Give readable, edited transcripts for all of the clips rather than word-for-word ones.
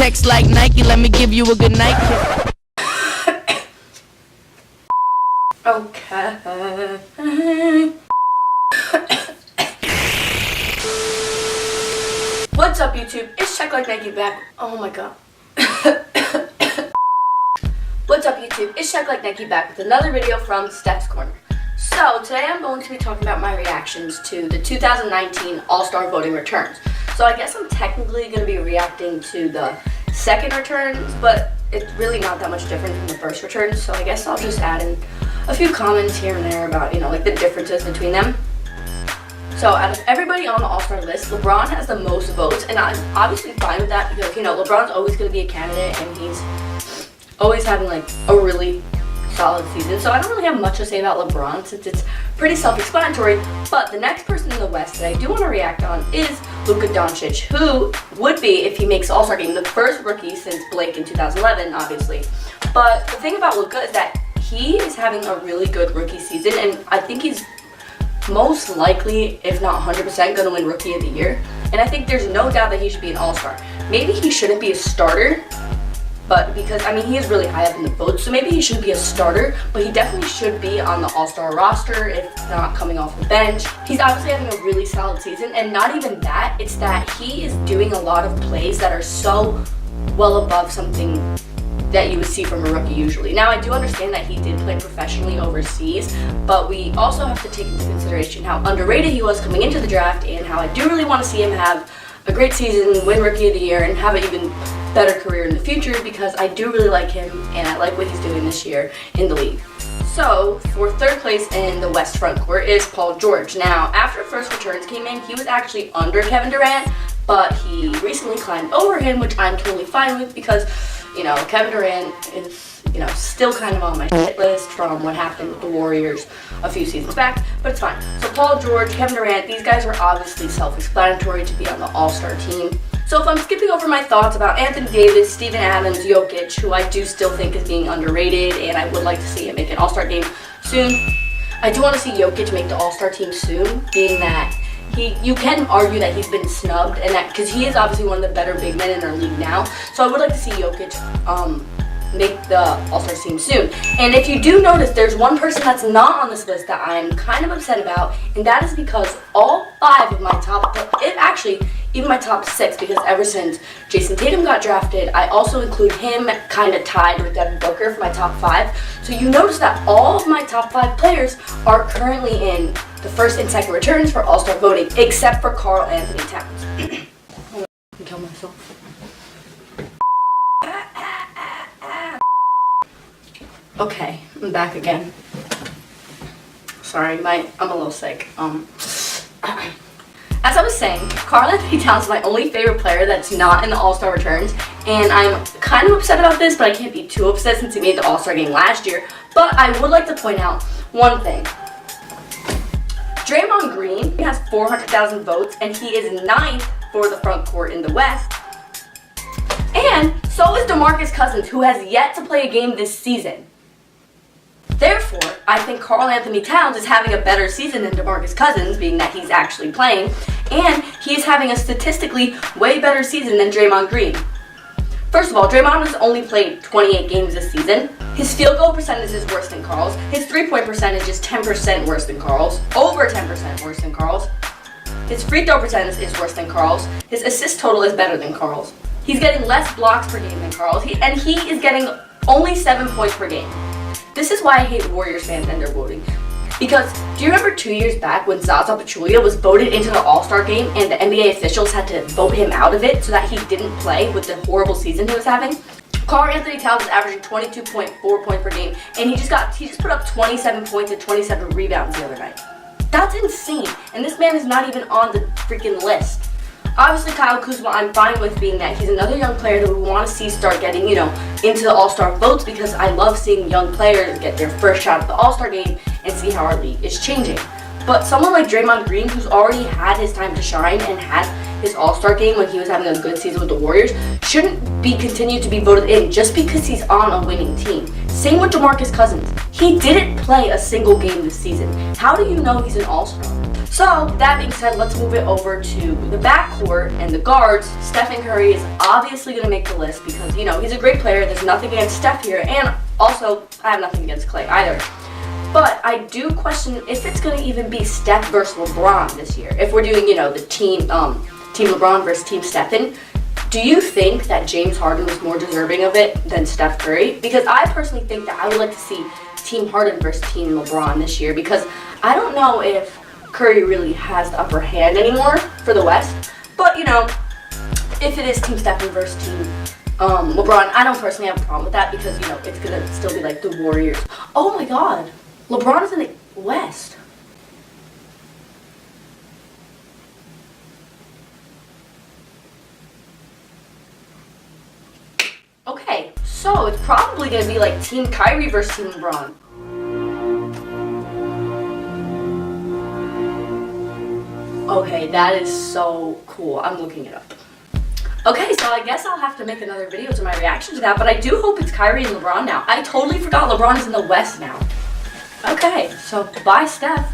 checks like Nike. Let me give you a good night kiss. Okay. What's up, YouTube? It's Check Like Nike back. Oh my god. What's up, YouTube? It's Check Like Nike back with another video from Steph's Corner. So today I'm going to be talking about my reactions to the 2019 All-Star voting returns. So I guess I'm technically going to be reacting to the second returns, but it's really not that much different from the first returns. So I guess I'll just add in a few comments here and there about, like the differences between them. So out of everybody on the All-Star list, LeBron has the most votes, and I'm obviously fine with that because, LeBron's always going to be a candidate, and he's always having like a really solid season. So I don't really have much to say about LeBron since it's pretty self-explanatory. But the next person in the West that I do want to react on is Luka Doncic, who would be, if he makes All-Star game, the first rookie since Blake in 2011, obviously. But the thing about Luka is that he is having a really good rookie season, and I think he's most likely, if not 100%, going to win Rookie of the Year. And I think there's no doubt that he should be an All-Star. Maybe he shouldn't be a starter, but because, he is really high up in the votes, so maybe he shouldn't be a starter, but he definitely should be on the All-Star roster, if not coming off the bench. He's obviously having a really solid season, and not even that, it's that he is doing a lot of plays that are so well above something that you would see from a rookie usually. Now, I do understand that he did play professionally overseas, but we also have to take into consideration how underrated he was coming into the draft, and how I do really want to see him have a great season, win Rookie of the Year, and have an even better career in the future, because I do really like him, and I like what he's doing this year in the league. So, for third place in the West front court is Paul George. Now, after first returns came in, he was actually under Kevin Durant, but he recently climbed over him, which I'm totally fine with, because Kevin Durant is, still kind of on my shit list from what happened with the Warriors a few seasons back, but it's fine. So Paul George, Kevin Durant, these guys are obviously self-explanatory to be on the All-Star team. So if I'm skipping over my thoughts about Anthony Davis, Steven Adams, Jokic, who I do still think is being underrated, and I would like to see him make an All-Star game soon. I do want to see Jokic make the All-Star team soon, being that you can argue that he's been snubbed, and that because he is obviously one of the better big men in our league now. So I would like to see Jokic make the All-Star team soon. And if you do notice, there's one person that's not on this list that I'm kind of upset about, and that is because all 5 of my even my top 6, because ever since Jason Tatum got drafted, I also include him kind of tied with Devin Booker for my top 5. So you notice that all of my top 5 players are currently in the first and second returns for All-Star voting, except for Karl Anthony Towns. I'm gonna kill myself. Okay, I'm back again. Sorry, I'm a little sick. As I was saying, Karl Anthony Towns is my only favorite player that's not in the All-Star returns, and I'm kind of upset about this, but I can't be too upset since he made the All-Star game last year. But I would like to point out one thing. Draymond Green has 400,000 votes, and he is 9th for the front court in the West. And so is DeMarcus Cousins, who has yet to play a game this season. Therefore, I think Karl Anthony Towns is having a better season than DeMarcus Cousins, being that he's actually playing, and he is having a statistically way better season than Draymond Green. First of all, Draymond has only played 28 games this season. His field goal percentage is worse than Karl's. His three-point percentage is 10% worse than Karl's. Over 10% worse than Karl's. His free throw percentage is worse than Karl's. His assist total is better than Karl's. He's getting less blocks per game than Karl's, and he is getting only 7 points per game. This is why I hate Warriors fans and their voting. Because, do you remember 2 years back when Zaza Pachulia was voted into the All-Star game and the NBA officials had to vote him out of it so that he didn't play with the horrible season he was having? Karl Anthony Towns is averaging 22.4 points per game, and he just put up 27 points and 27 rebounds the other night. That's insane, and this man is not even on the freaking list. Obviously, Kyle Kuzma, I'm fine with, being that he's another young player that we want to see start getting, into the All-Star votes, because I love seeing young players get their first shot at the All-Star game and see how our league is changing. But someone like Draymond Green, who's already had his time to shine and had his All-Star game when he was having a good season with the Warriors, shouldn't be continued to be voted in just because he's on a winning team. Same with DeMarcus Cousins. He didn't play a single game this season. How do you know he's an All-Star? So, that being said, let's move it over to the backcourt and the guards. Stephen Curry is obviously going to make the list because, you know, he's a great player. There's nothing against Steph here. And also, I have nothing against Klay either. But I do question if it's going to even be Steph versus LeBron this year. If we're doing, you know, the team LeBron versus Team Stephen, do you think that James Harden was more deserving of it than Steph Curry? Because I personally think that I would like to see Team Harden versus Team LeBron this year because I don't know if Curry really has the upper hand anymore for the West. But, you know, if it is Team Stephen versus Team LeBron, I don't personally have a problem with that because, you know, it's going to still be like the Warriors. Oh my God. LeBron is in the West. Okay, so it's probably going to be like Team Kyrie versus Team LeBron. Okay, that is so cool. I'm looking it up. Okay, so I guess I'll have to make another video to my reaction to that, but I do hope it's Kyrie and LeBron now. I totally forgot LeBron is in the West now. Okay, so bye, Steph.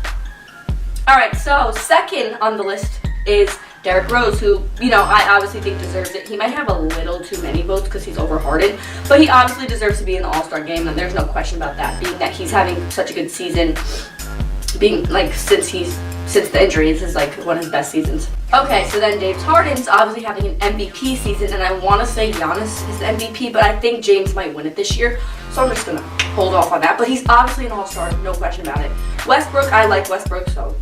Alright, so second on the list is Derrick Rose, who, you know, I obviously think deserves it. He might have a little too many votes because he's over Harden, but he obviously deserves to be in the All-Star game, and there's no question about that, being that he's having such a good season, being, like, since the injury, this is, like, one of his best seasons. Okay, so then James Harden's obviously having an MVP season, and I want to say Giannis is the MVP, but I think James might win it this year, so I'm just going to hold off on that. But he's obviously an All-Star, no question about it. Westbrook, I like Westbrook, so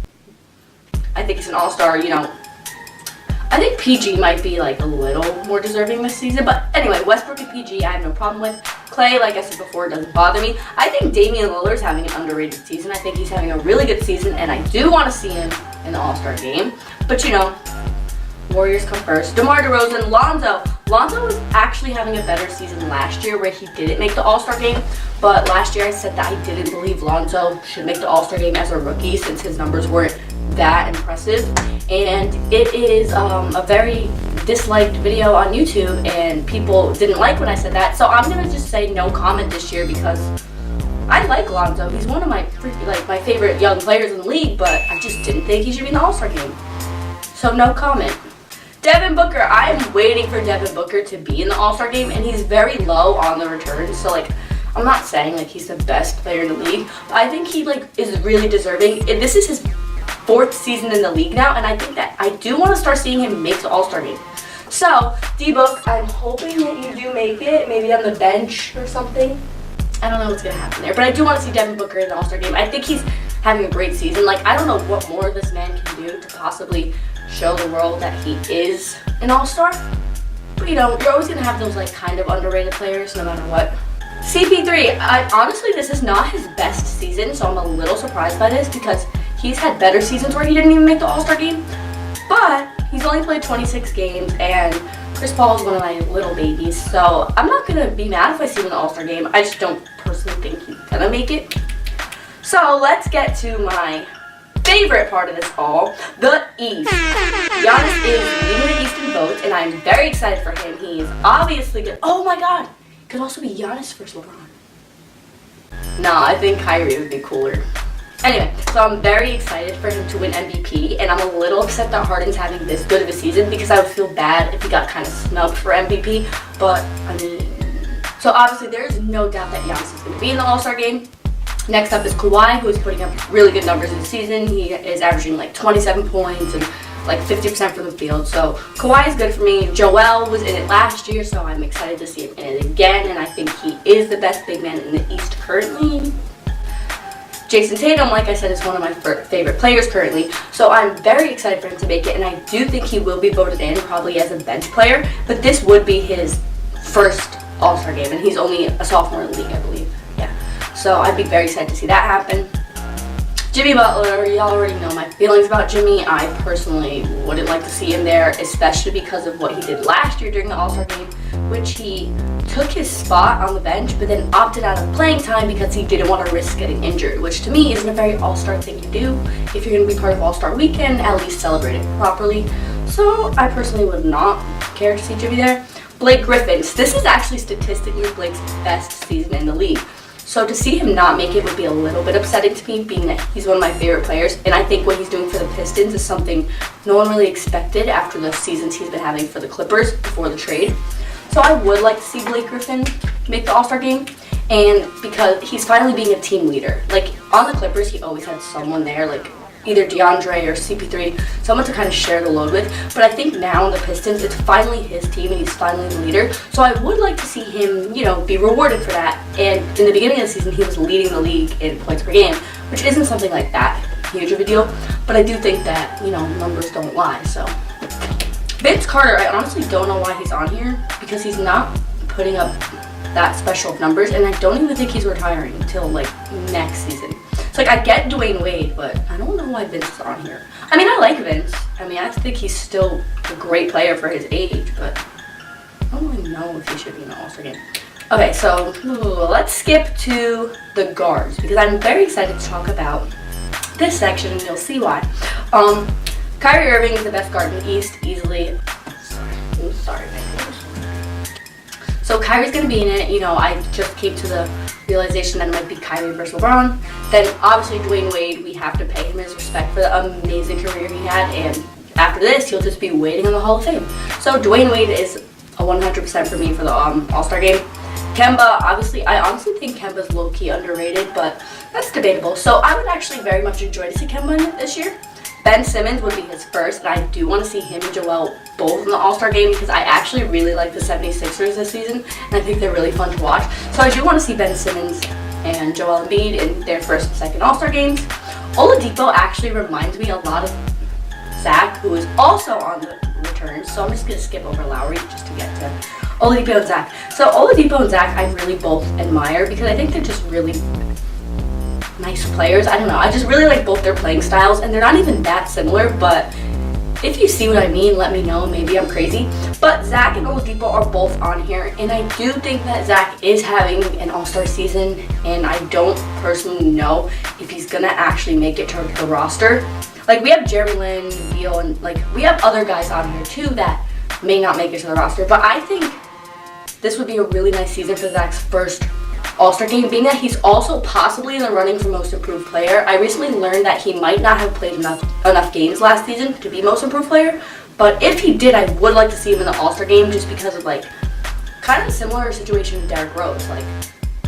I think he's an All-Star, you know. I think PG might be, like, a little more deserving this season, but anyway, Westbrook and PG I have no problem with. Klay, like I said before, doesn't bother me. I think Damian Lillard's having an underrated season. I think he's having a really good season, and I do want to see him in the All-Star game. But, you know, Warriors come first. DeMar DeRozan, Lonzo. Lonzo was actually having a better season last year where he didn't make the All-Star game. But last year I said that I didn't believe Lonzo should make the All-Star game as a rookie since his numbers weren't that impressive. And it is a very disliked video on YouTube, and people didn't like when I said that. So I'm gonna just say no comment this year because I like Lonzo. He's one of my my favorite young players in the league, but I just didn't think he should be in the All-Star game. So no comment. Devin Booker, I'm waiting for Devin Booker to be in the All-Star game, and he's very low on the returns. So like, I'm not saying like he's the best player in the league, but I think he like is really deserving. And this is his fourth season in the league now, and I think that I do want to start seeing him make the All-Star game. So, D-Book, I'm hoping that you do make it, maybe on the bench or something. I don't know what's going to happen there, but I do want to see Devin Booker in the All-Star game. I think he's having a great season. Like, I don't know what more this man can do to possibly show the world that he is an All-Star. But, you know, you're always going to have those, like, kind of underrated players no matter what. CP3, honestly, this is not his best season, so I'm a little surprised by this because he's had better seasons where he didn't even make the All-Star game. But he's only played 26 games, and Chris Paul is one of my little babies, so I'm not going to be mad if I see him in the All-Star game. I just don't personally think he's going to make it. So let's get to my favorite part of this all, the East. Giannis is leading the East in votes, and I'm very excited for him. He is obviously good. Oh my God! It could also be Giannis versus LeBron. Nah, I think Kyrie would be cooler. Anyway, so I'm very excited for him to win MVP, and I'm a little upset that Harden's having this good of a season because I would feel bad if he got kind of snubbed for MVP, but I mean, so obviously there is no doubt that Giannis is going to be in the All-Star game. Next up is Kawhi, who is putting up really good numbers in the season. He is averaging like 27 points and like 50% from the field, so Kawhi is good for me. Joel was in it last year, so I'm excited to see him in it again, and I think he is the best big man in the East currently. Jason Tatum, like I said, is one of my favorite players currently, so I'm very excited for him to make it, and I do think he will be voted in probably as a bench player, but this would be his first All-Star game, and he's only a sophomore in the league, I believe. Yeah, so I'd be very excited to see that happen. Jimmy Butler, y'all already know my feelings about Jimmy. I personally wouldn't like to see him there, especially because of what he did last year during the All-Star game, which he took his spot on the bench, but then opted out of playing time because he didn't want to risk getting injured, which to me isn't a very All-Star thing to do. If you're going to be part of All-Star Weekend, at least celebrate it properly. So I personally would not care to see Jimmy there. Blake Griffin, this is actually statistically Blake's best season in the league. So to see him not make it would be a little bit upsetting to me, being that he's one of my favorite players. And I think what he's doing for the Pistons is something no one really expected after the seasons he's been having for the Clippers before the trade. So I would like to see Blake Griffin make the All-Star game. And because he's finally being a team leader. Like on the Clippers, he always had someone there, like either DeAndre or CP3, someone to kind of share the load with. But I think now in the Pistons, it's finally his team and he's finally the leader. So I would like to see him, be rewarded for that. And in the beginning of the season, he was leading the league in points per game, which isn't something like that huge of a deal. But I do think that, numbers don't lie. So Vince Carter, I honestly don't know why he's on here, because he's not putting up that special of numbers, and I don't even think he's retiring until next season. So I get Dwayne Wade, but I don't know why Vince is on here. I mean, I like Vince. I think he's still a great player for his age, but I don't really know if he should be in the All-Star game. Okay, so let's skip to the guards, because I'm very excited to talk about this section, and you'll see why. Kyrie Irving is the best guard in the East, easily. I'm sorry, man. So Kyrie's going to be in it. I just came to the realization that it might be Kyrie versus LeBron. Then obviously Dwayne Wade, we have to pay him his respect for the amazing career he had, and after this he'll just be waiting on the Hall of Fame. So Dwayne Wade is a 100% for me for the All-Star game. Kemba, obviously, I honestly think Kemba's low-key underrated, but that's debatable. So I would actually very much enjoy to see Kemba in it this year. Ben Simmons would be his first, and I do want to see him and Joel both in the All-Star game, because I actually really like the 76ers this season, and I think they're really fun to watch. So I do want to see Ben Simmons and Joel Embiid in their first and second All-Star games. Oladipo actually reminds me a lot of Zach, who is also on the return, so I'm just going to skip over Lowry just to get to Oladipo and Zach. So Oladipo and Zach I really both admire, because I think they're just really nice players. I don't know. I just really like both their playing styles, and they're not even that similar, but if you see what I mean, let me know. Maybe I'm crazy. But Zach and Oladipo are both on here, and I do think that Zach is having an all-star season, and I don't personally know if he's going to actually make it to the roster. We have Jeremy Lin, Beal, and we have other guys on here too that may not make it to the roster, but I think this would be a really nice season for Zach's first All-Star game, being that he's also possibly in the running for Most Improved Player. I recently learned that he might not have played enough games last season to be Most Improved Player, but if he did, I would like to see him in the All-Star game, just because of kind of a similar situation with Derrick Rose.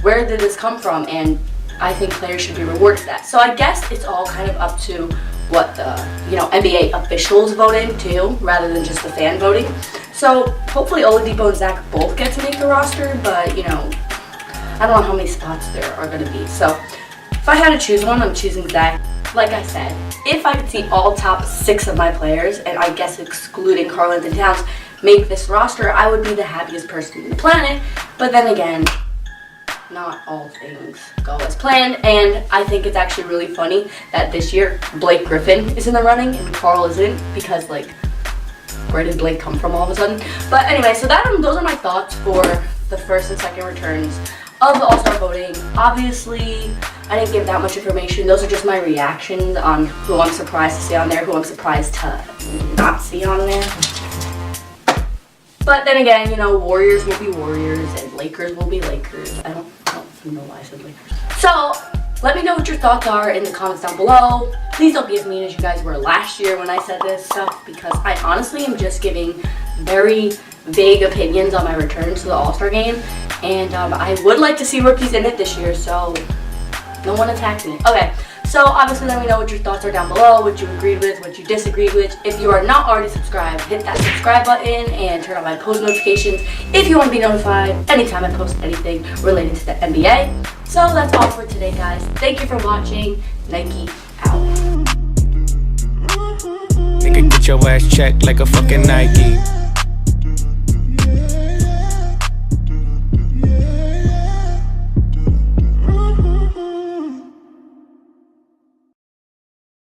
Where did this come from? And I think players should be rewarded for that. So I guess it's all kind of up to what the NBA officials vote in too, rather than just the fan voting. So hopefully Oladipo and Zach both get to make the roster, but I don't know how many spots there are going to be. So if I had to choose one, I'm choosing Zach. Like I said, if I could see all top 6 of my players, and I guess excluding Karl-Anthony Towns, make this roster, I would be the happiest person on the planet. But then again, not all things go as planned, and I think it's actually really funny that this year Blake Griffin is in the running and Carl isn't, because where did Blake come from all of a sudden? But anyway, so those are my thoughts for the first and second returns of the All-Star voting. Obviously, I didn't give that much information. Those are just my reactions on who I'm surprised to see on there, who I'm surprised to not see on there. But then again, Warriors will be Warriors and Lakers will be Lakers. I don't know why I said Lakers. So, let me know what your thoughts are in the comments down below. Please don't be as mean as you guys were last year when I said this stuff, because I honestly am just giving very vague opinions on my return to the All-Star game. And I would like to see rookies in it this year, so no one attack me. Okay, so obviously let me know what your thoughts are down below, what you agreed with, what you disagreed with. If you are not already subscribed, hit that subscribe button and turn on my post notifications if you want to be notified anytime I post anything related to the NBA. So that's all for today, guys. Thank you for watching. Nike out. Nigga, get your ass checked like a fucking Nike.